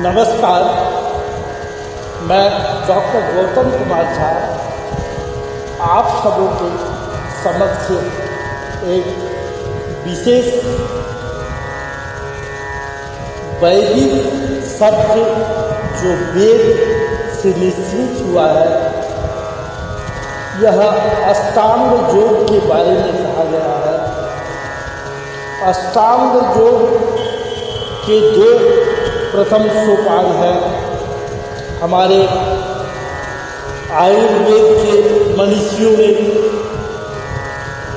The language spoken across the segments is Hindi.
नमस्कार, मैं डॉक्टर गौतम कुमार झा आप सबों के समक्ष एक विशेष वैदिक शब्द जो वेद से निश्चित हुआ है, यह अष्टांग योग के बारे में कहा गया है। अष्टांग योग के दो प्रथम सोपान है। हमारे आयुर्वेद के मनीषियों ने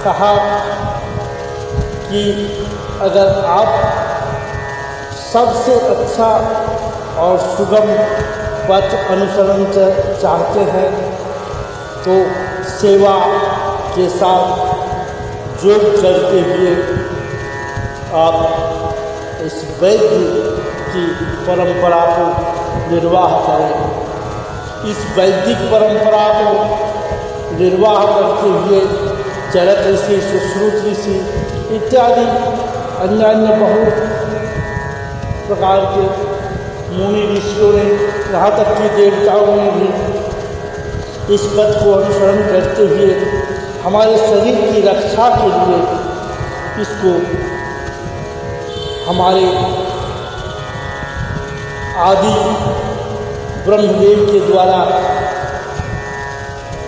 कहा कि अगर आप सबसे अच्छा और सुगम पथ अनुसरण चाहते हैं तो सेवा के साथ योग करते हुए आप इस वैद्य की परंपरा को निर्वाह करें। इस वैदिक परंपरा को निर्वाह करते हुए चरक ऋषि, सुश्रुत ऋषि इत्यादि अन्य बहुत प्रकार के मुनि ऋषियों ने, यहाँ तक कि देवताओं ने भी इस पथ को अनुसरण करते हुए हमारे शरीर की रक्षा के लिए इसको हमारे आदि ब्रह्मदेव के द्वारा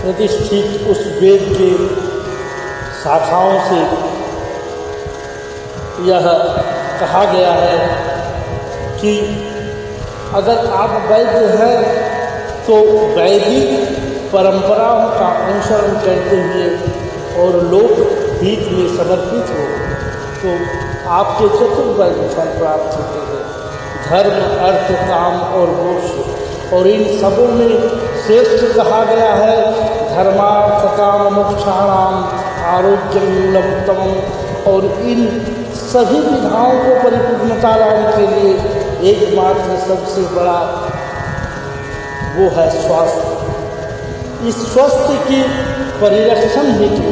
प्रतिष्ठित उस वेद के शाखाओं से यह कहा गया है कि अगर आप वैद्य हैं तो वैदिक परंपराओं का अनुसरण करते हुए और लोक हित में समर्पित हो तो आपके चतुर्वर्ग फल प्राप्त होते हैं। धर्म, अर्थ, काम और मोक्ष, और इन सबों में श्रेष्ठ कहा गया है धर्मार्थ काम मोक्षाणाम आरोग्यम मूलमुत्तमम। और इन सभी विधाओं को परिपूर्णता लाने के लिए एकमात्र सबसे बड़ा वो है स्वास्थ्य। इस स्वास्थ्य की परिरक्षण हेतु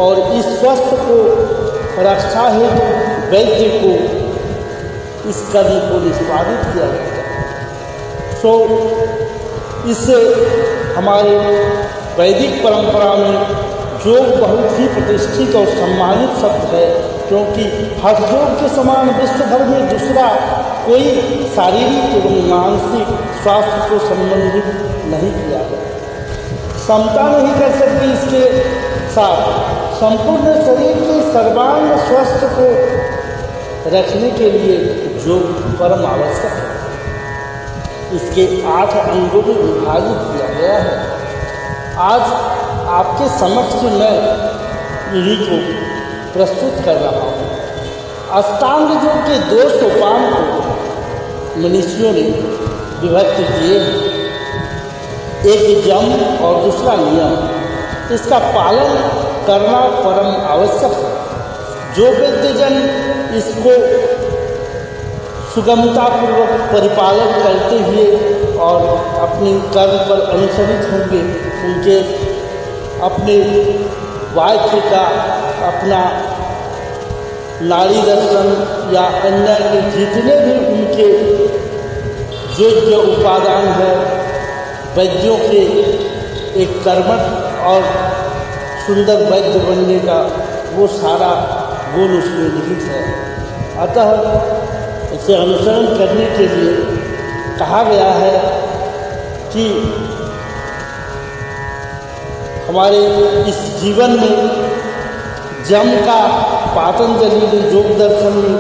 और इस स्वास्थ्य को रक्षा हेतु वैद्य को इस कर्म को निष्पादित किया जाता है। इससे हमारे वैदिक परंपरा में योग बहुत ही प्रतिष्ठित और सम्मानित शब्द है, क्योंकि हठ योग के समान विश्व भर में दूसरा कोई शारीरिक एवं मानसिक स्वास्थ्य को संबंधित नहीं किया है। समता नहीं कर सकती इसके साथ। संपूर्ण शरीर के सर्वांग स्वस्थ को रखने के लिए योग परम आवश्यक है। इसके 8 अंगों में विभाजित किया गया है। आज आपके समक्ष मैं इन्हीं को प्रस्तुत कर रहा हूँ। अष्टांग योग के 2 सोपान को मनीषियों ने विभक्त किए हैं, एक यम और दूसरा नियम। इसका पालन करना परम आवश्यक है। जो वैद्यजन इसको सुगमतापूर्वक परिपालन करते हुए और अपने कर्म पर अनुसरित होंगे, उनके अपने वाक्य का, अपना नाड़ी दर्शन या अन्य जितने भी उनके योग्य उपादान है वैद्यों के एक कर्मठ और सुंदर वैद्य बनने का, वो सारा गुण उसमें निहित है। अतः इसे अनुसरण करने के लिए कहा गया है कि हमारे इस जीवन में जम का पातंजलि ने योग दर्शन में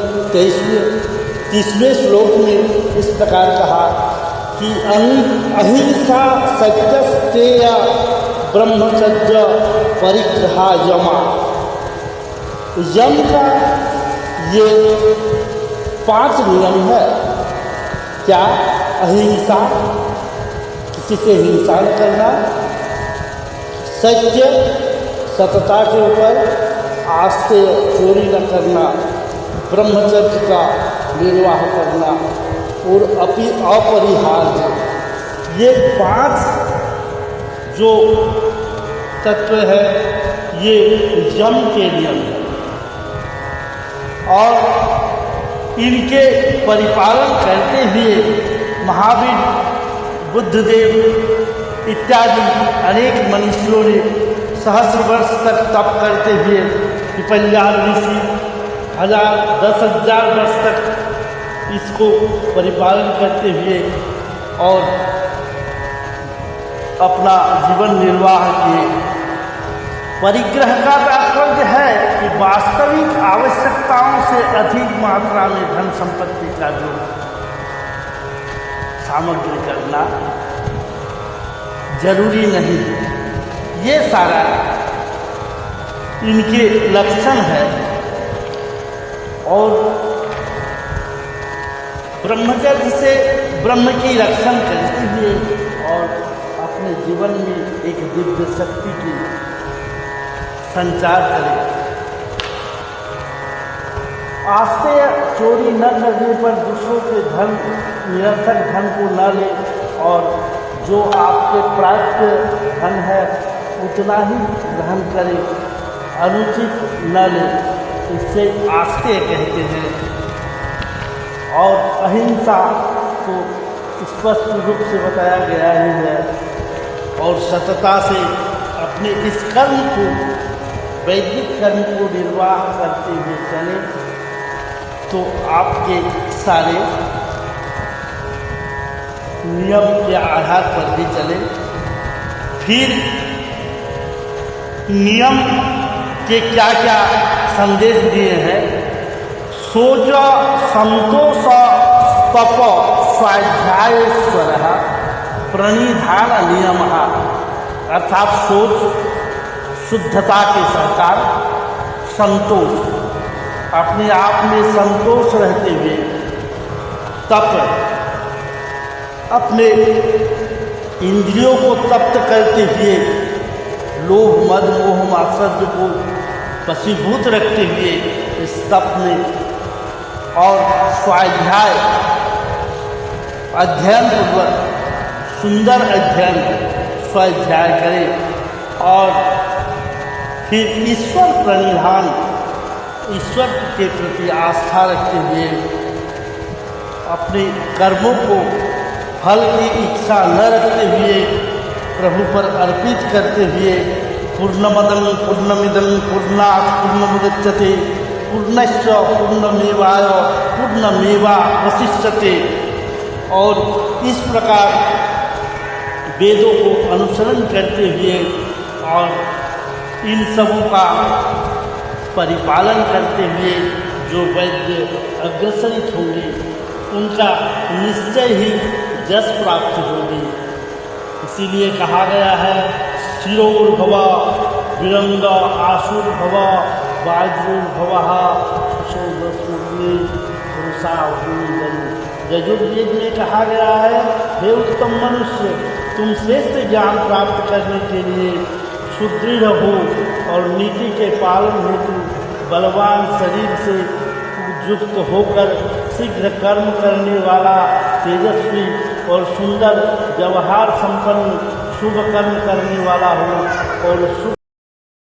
30वें श्लोक में इस प्रकार कहा कि अहिंसा सत्यस्तेय ब्रह्मचर्य परिग्रहा यमा। यम का ये 5 नियम है। क्या? अहिंसा, किसी से हिंसा न करना, सत्य, सतता के ऊपर, आस्तेय, चोरी न करना, ब्रह्मचर्य का निर्वाह करना और अपरिहार्य। ये 5 जो तत्व है ये यम के नियम है और इनके परिपालन करते हुए महावीर, बुद्धदेव इत्यादि अनेक मनीषियों ने सहस्र वर्ष तक तप करते हुए, पिपल्याद ऋषि 10,000 वर्ष तक इसको परिपालन करते हुए और अपना जीवन निर्वाह किए। परिग्रह का तात्पर्य है कि वास्तविक आवश्यकताओं से अधिक मात्रा में धन संपत्ति का जो सामग्री करना जरूरी नहीं। ये सारा इनके लक्षण है। और ब्रह्मचर्य से ब्रह्म की रक्षण करते हुए और अपने जीवन में एक दिव्य शक्ति की संचार करें। आस्ते चोरी न करने पर दूसरों के धन, निरर्थक धन को न ले और जो आपके प्राप्त धन है उतना ही ग्रहण करें, अनुचित न ले। इससे आस्ते कहते हैं। और अहिंसा को स्पष्ट रूप से बताया गया ही है। और सतता से अपने इस कर्म को, वैदिक कर्म को निर्वाह करते हुए चले तो आपके सारे नियम के आधार पर भी चले। फिर नियम के क्या क्या संदेश दिए हैं। सोच संतोष तप स्वाध्यायेश्वर प्रणिधान नियम, अर्थात सोच शुद्धता के सहकार, संतोष अपने आप में संतोष रहते हुए, तप अपने इंद्रियों को तप्त करते हुए, लोभ मद मोह मात्सर्य को वशीभूत रखते हुए इस तप में, और स्वाध्याय अध्ययन पूर्वक सुंदर अध्ययन स्वाध्याय करें। और फिर ईश्वर प्रणिधान, ईश्वर के प्रति आस्था रखते हुए अपने कर्मों को फल की इच्छा न रखते हुए प्रभु पर अर्पित करते हुए, पूर्णमदं पूर्णमिदं पूर्णात् पूर्णमुदच्यते पूर्णश्च पूर्णमेवाय पूर्णमेवावशिष्यते। और इस प्रकार वेदों को अनुसरण करते हुए और इन सबों का परिपालन करते हुए जो वैद्य अग्रसरित होंगे उनका निश्चय ही यश प्राप्त होगी। इसीलिए कहा गया है, शिरोर्भव विरंग आशुर्भव वाज्रोर्भव शोधस्मग्नि पुरुषा। यजुर्वेद में कहा गया है, हे उत्तम मनुष्य, तुम श्रेष्ठ ज्ञान प्राप्त करने के लिए सुदृढ़ हो और नीति के पालन हेतु बलवान शरीर से युक्त होकर शीघ्र कर्म करने वाला, तेजस्वी और सुंदर व्यवहार संपन्न शुभ कर्म करने वाला हो और